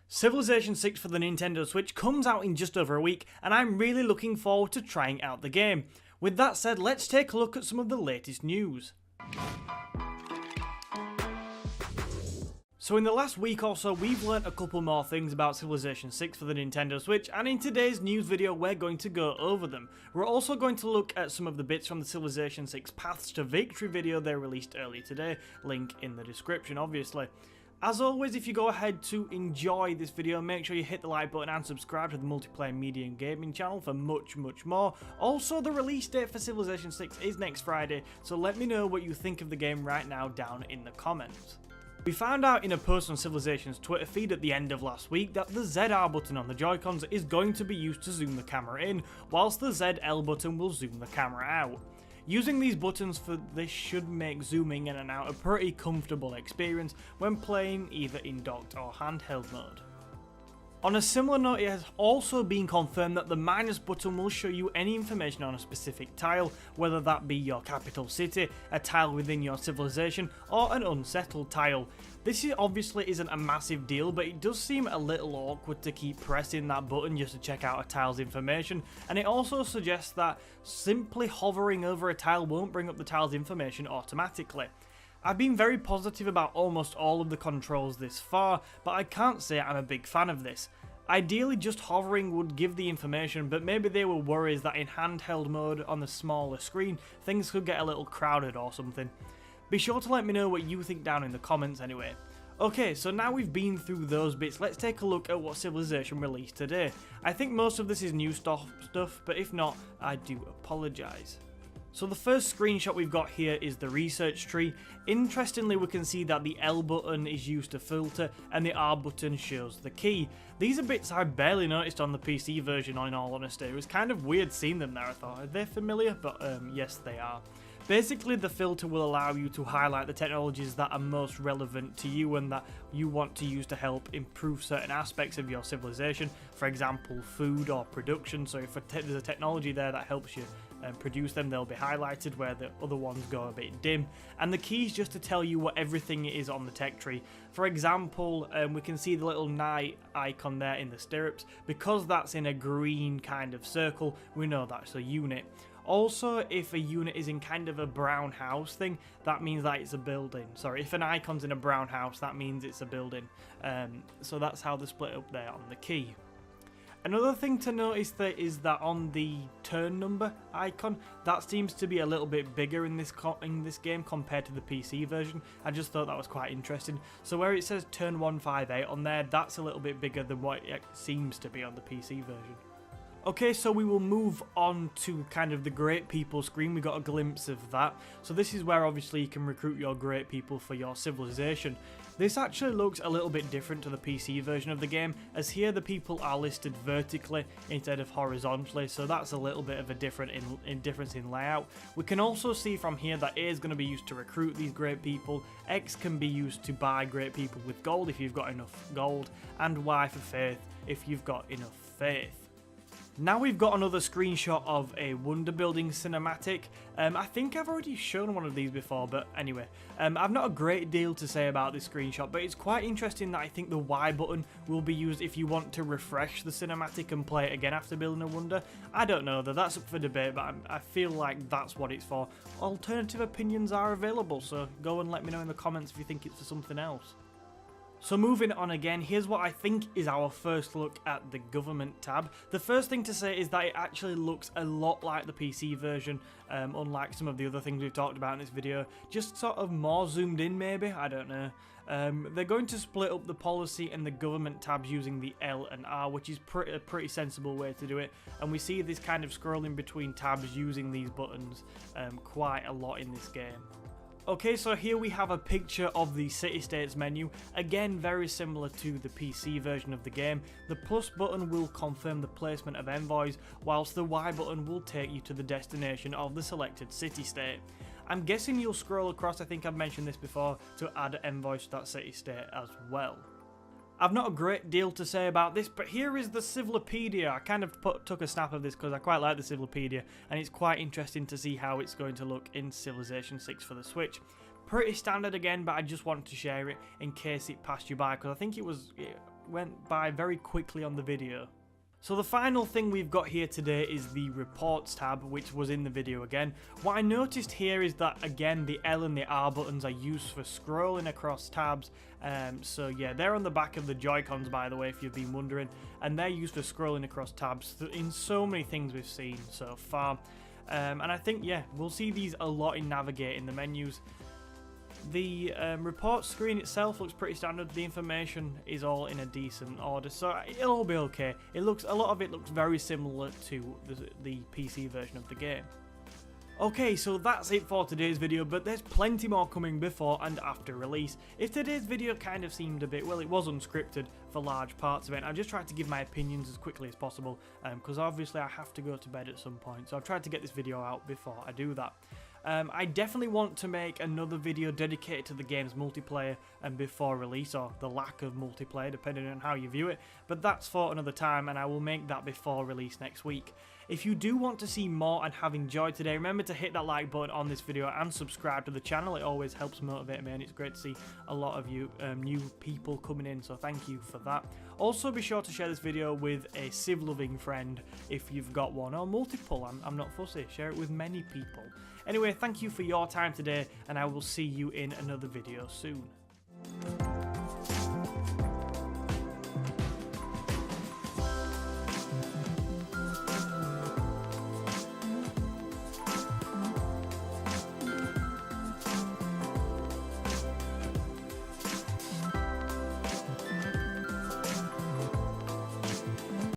Civilization 6 for the Nintendo Switch comes out in just over a week, and I'm really looking forward to trying out the game. With that said, let's take a look at some of the latest news. So in the last week or so, we've learnt a couple more things about Civilization 6 for the Nintendo Switch, and in today's news video we're going to go over them. We're also going to look at some of the bits from the Civilization 6 Paths to Victory video they released earlier today, link in the description obviously. As always, if you go ahead to enjoy this video, make sure you hit the like button and subscribe to the Multiplayer Media and Gaming channel for much more. Also, the release date for Civilization 6 is next Friday, so let me know what you think of the game right now down in the comments. We found out in a post on Civilization's Twitter feed at the end of last week that the ZR button on the Joy-Cons is going to be used to zoom the camera in, whilst the ZL button will zoom the camera out. Using these buttons for this should make zooming in and out a pretty comfortable experience when playing either in docked or handheld mode. On a similar note, it has also been confirmed that the minus button will show you any information on a specific tile, whether that be your capital city, a tile within your civilization, or an unsettled tile. This obviously isn't a massive deal, but it does seem a little awkward to keep pressing that button just to check out a tile's information, and it also suggests that simply hovering over a tile won't bring up the tile's information automatically. I've been very positive about almost all of the controls this far, but I can't say I'm a big fan of this. Ideally just hovering would give the information, but maybe they were worried that in handheld mode on the smaller screen, things could get a little crowded or something. Be sure to let me know what you think down in the comments anyway. Okay, so now we've been through those bits, let's take a look at what Civilization released today. I think most of this is new stuff, but if not, I do apologise. So the first screenshot we've got here is the research tree. Interestingly, we can see that the L button is used to filter and the R button shows the key. These are bits I barely noticed on the PC version, in all honesty. It was kind of weird seeing them there. I thought, are they familiar? But yes, they are. Basically, the filter will allow you to highlight the technologies that are most relevant to you and that you want to use to help improve certain aspects of your civilization. For example, food or production. So if there's a technology there that helps you produce them, they'll be highlighted where the other ones go a bit dim. And the key is just to tell you what everything is on the tech tree. For example, we can see the little knight icon there in the stirrups. Because that's in a green kind of circle, we know that's a unit. Also, if a unit is in kind of a brown house thing, that means that it's a building. Sorry, if an icon's in a brown house, that means it's a building. So that's how they're split up there on the key. Another thing to notice there is that on the turn number icon, that seems to be a little bit bigger in this game compared to the PC version. I just thought that was quite interesting. So where it says turn 158 on there, that's a little bit bigger than what it seems to be on the PC version. Okay, so we will move on to kind of the Great People screen. We got a glimpse of that. So this is where obviously you can recruit your Great People for your civilization. This actually looks a little bit different to the PC version of the game, as here the people are listed vertically instead of horizontally, so that's a little bit of a difference in layout. We can also see from here that A is going to be used to recruit these Great People, X can be used to buy Great People with gold if you've got enough gold, and Y for faith if you've got enough faith. Now we've got another screenshot of a Wonder Building cinematic. I think I've already shown one of these before, but anyway. I've not a great deal to say about this screenshot, but it's quite interesting that I think the Y button will be used if you want to refresh the cinematic and play it again after building a wonder. I don't know, though, that's up for debate, but I feel like that's what it's for. Alternative opinions are available, so go and let me know in the comments if you think it's for something else. So moving on again, here's what I think is our first look at the government tab. The first thing to say is that it actually looks a lot like the PC version, unlike some of the other things we've talked about in this video. Just sort of more zoomed in maybe, I don't know. They're going to split up the policy and the government tabs using the L and R, which is a pretty sensible way to do it. And we see this kind of scrolling between tabs using these buttons quite a lot in this game. Okay, so here we have a picture of the City States menu, again very similar to the PC version of the game. The plus button will confirm the placement of envoys, whilst the Y button will take you to the destination of the selected city state. I'm guessing you'll scroll across, I think I've mentioned this before, to add envoys to that city state as well. I've not a great deal to say about this, but here is the Civilopedia. I kind of took a snap of this because I quite like the Civilopedia, and it's quite interesting to see how it's going to look in Civilization 6 for the Switch. Pretty standard again, but I just wanted to share it in case it passed you by, because I think it was went by very quickly on the video. So the final thing we've got here today is the reports tab, which was in the video again. What I noticed here is that again the L and the R buttons are used for scrolling across tabs. So yeah, they're on the back of the Joy-Cons, by the way, if you've been wondering, and they're used for scrolling across tabs in so many things we've seen so far. And I think, yeah, we'll see these a lot in navigating the menus. The report screen itself looks pretty standard. The information is all in a decent order, so it'll all be okay. A lot of it looks very similar to the PC version of the game. Okay, so that's it for today's video, but there's plenty more coming before and after release. If today's video kind of seemed a bit, well, it was unscripted for large parts of it, I just tried to give my opinions as quickly as possible, because obviously I have to go to bed at some point, so I've tried to get this video out before I do that. I definitely want to make another video dedicated to the game's multiplayer and before release, or the lack of multiplayer, depending on how you view it, but that's for another time, and I will make that before release next week. If you do want to see more and have enjoyed today, remember to hit that like button on this video and subscribe to the channel. It always helps motivate me, and it's great to see a lot of you new people coming in, so thank you for that. Also, be sure to share this video with a Civ-loving friend if you've got one, or multiple. I'm not fussy. Share it with many people. Anyway, thank you for your time today, and I will see you in another video soon.